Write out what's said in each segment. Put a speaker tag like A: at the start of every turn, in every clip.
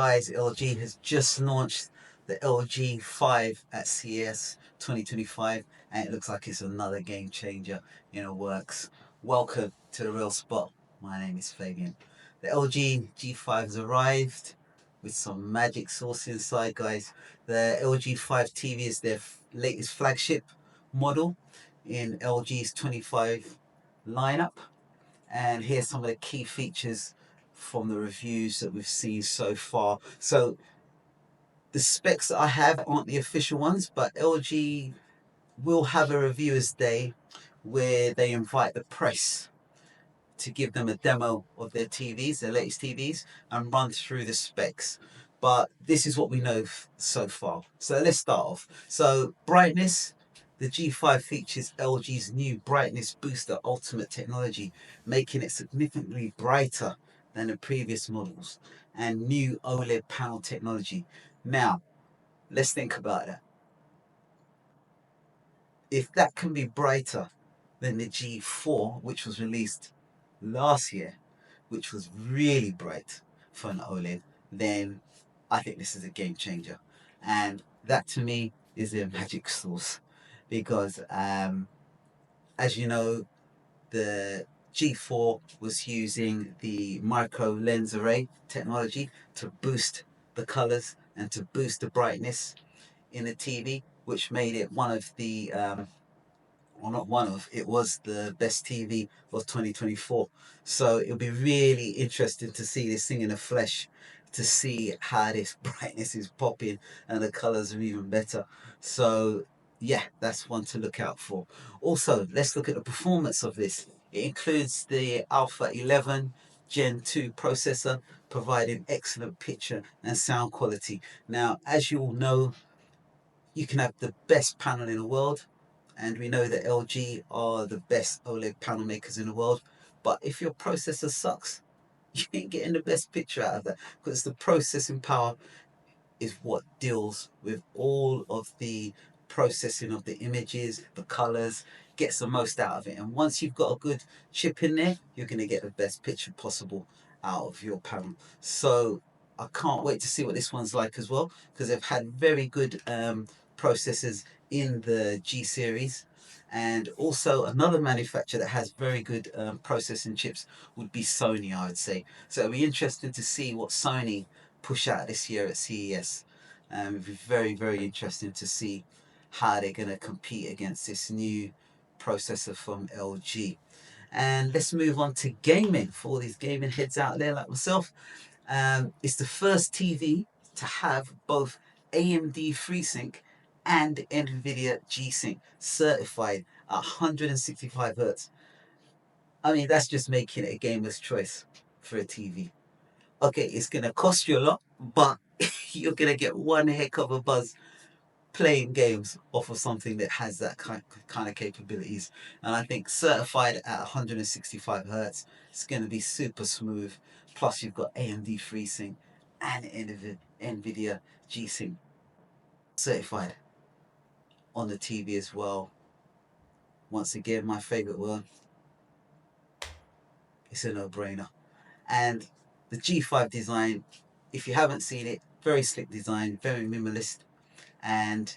A: guys, LG has just launched the LG G5 at CES 2025, and it looks like it's another game changer in the works. Welcome to the real spot. My name is Fabian. The LG G5 has arrived with some magic sauce inside, guys. The LG G5 TV is their latest flagship model in LG's 25 lineup, and here's some of the key features from the reviews that we've seen so far. So the specs that I have aren't the official ones, but LG will have a reviewers day where they invite the press to give them a demo of their TVs, their latest TVs, and run through the specs. But this is what we know so far. So let's start off. So brightness, the G5 features LG's new brightness booster ultimate technology, making it significantly brighter than the previous models, and new OLED panel technology. Now, let's think about that. If that can be brighter than the G4, which was released last year, which was really bright for an OLED, then I think this is a game changer. And that to me is their magic sauce, because as you know, the G4 was using the micro lens array technology to boost the colors and to boost the brightness in the TV, which made it one of the well, not one of, it was the best TV of 2024. So it'll be really interesting to see this thing in the flesh, to see how this brightness is popping and the colors are even better. So yeah, that's one to look out for. Also, let's look at the performance of this. It includes the Alpha 11 Gen 2 processor, providing excellent picture and sound quality. Now, as you all know, you can have the best panel in the world, and we know that LG are the best OLED panel makers in the world. But if your processor sucks, you ain't getting the best picture out of that, because the processing power is what deals with all of the processing of the images, the colors, gets the most out of it. And once you've got a good chip in there, you're going to get the best picture possible out of your panel. So I can't wait to see what this one's like as well, because they've had very good processors in the G series. And also another manufacturer that has very good processing chips would be Sony, I would say. So it'll be interesting to see what Sony push out this year at CES. It'll be very, very interesting to see how they're going to compete against this new processor from LG. And let's move on to gaming. For all these gaming heads out there like myself, it's the first TV to have both AMD FreeSync and Nvidia G-Sync certified at 165 Hz. I mean, that's just making it a gamer's choice for a TV. Okay, it's going to cost you a lot, but you're going to get one heck of a buzz playing games off of something that has that kind of capabilities. And I think certified at 165 Hz, it's going to be super smooth. Plus, you've got AMD FreeSync and Nvidia G-Sync certified on the TV as well. Once again, my favorite word, it's a no-brainer. And the G5 design, if you haven't seen it, very slick design, very minimalist. And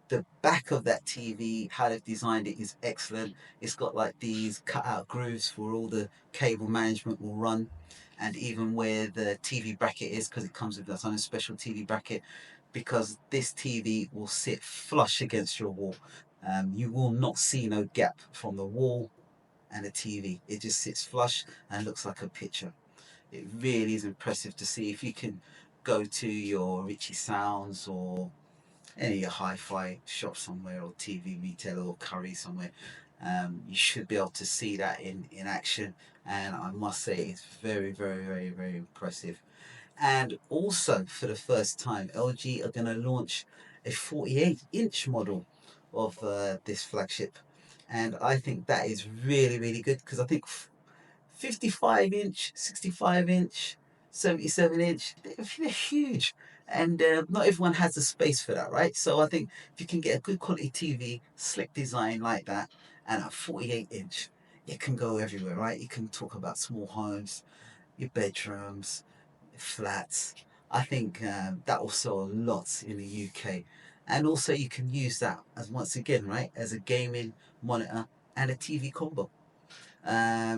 A: the back of that TV, how they've designed it is excellent. It's got like these cut out grooves for all the cable management will run, and even where the TV bracket is, because it comes with its own special TV bracket, because this TV will sit flush against your wall. You will not see no gap from the wall and the TV. It just sits flush and looks like a picture. It really is impressive to see. If you can go to your Richie Sounds or any of your hi-fi shop somewhere, or TV retailer, or Curry somewhere, you should be able to see that in action. And I must say, it's very, very, very, very impressive. And also, for the first time, LG are going to launch a 48-inch model of this flagship. And I think that is really, really good, because I think 55-inch, 65-inch, 77-inch, they're huge. And not everyone has the space for that, right? So I think if you can get a good quality TV, slick design like that, and a 48-inch, it can go everywhere, right? You can talk about small homes, your bedrooms, flats. I think that will sell a lot in the UK. And also you can use that as, once again, right, as a gaming monitor and a TV combo.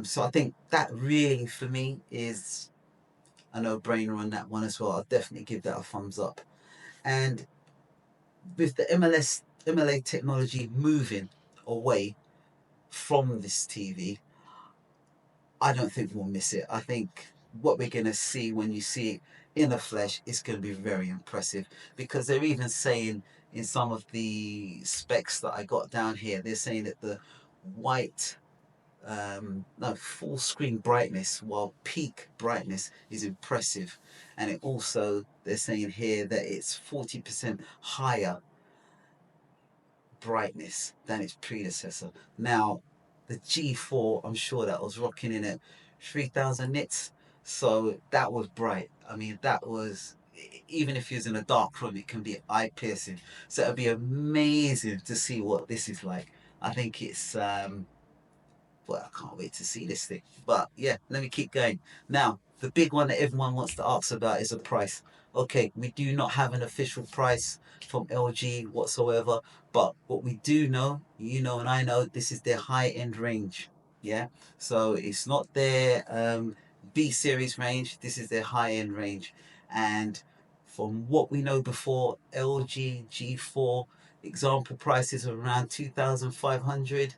A: So I think that really for me is a no-brainer on that one as well. I'll definitely give that a thumbs up. And with the MLA technology moving away from this TV, I don't think we'll miss it. I think what we're going to see when you see it in the flesh is going to be very impressive, because they're even saying in some of the specs that I got down here, they're saying that the white, no, full screen brightness, while peak brightness is impressive. And it also, they're saying here that it's 40% higher brightness than its predecessor. Now, the G4, I'm sure that was rocking in at 3000 nits, so that was bright. I mean, that was, even if you're in a dark room, it can be eye piercing. So it'd be amazing to see what this is like. I think it's well, I can't wait to see this thing. But yeah, let me keep going. Now, the big one that everyone wants to ask about is the price. Okay, we do not have an official price from LG whatsoever, but what we do know, you know, and I know, this is their high end range. Yeah, so it's not their B series range, this is their high end range. And from what we know before, LG G4 example prices are around 2,500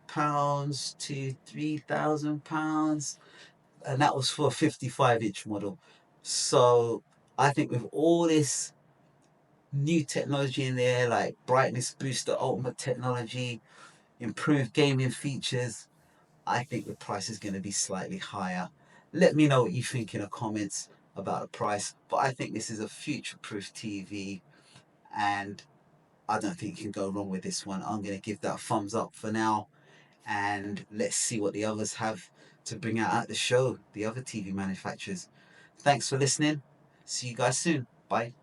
A: pounds to £3,000, and that was for a 55-inch model. So I think with all this new technology in there, like brightness booster, ultimate technology, improved gaming features, I think the price is going to be slightly higher. Let me know what you think in the comments about the price, but I think this is a future-proof TV, and I don't think you can go wrong with this one. I'm going to give that a thumbs up for now, and let's see what the others have to bring out at the show, the other TV manufacturers. Thanks for listening. See you guys soon. Bye.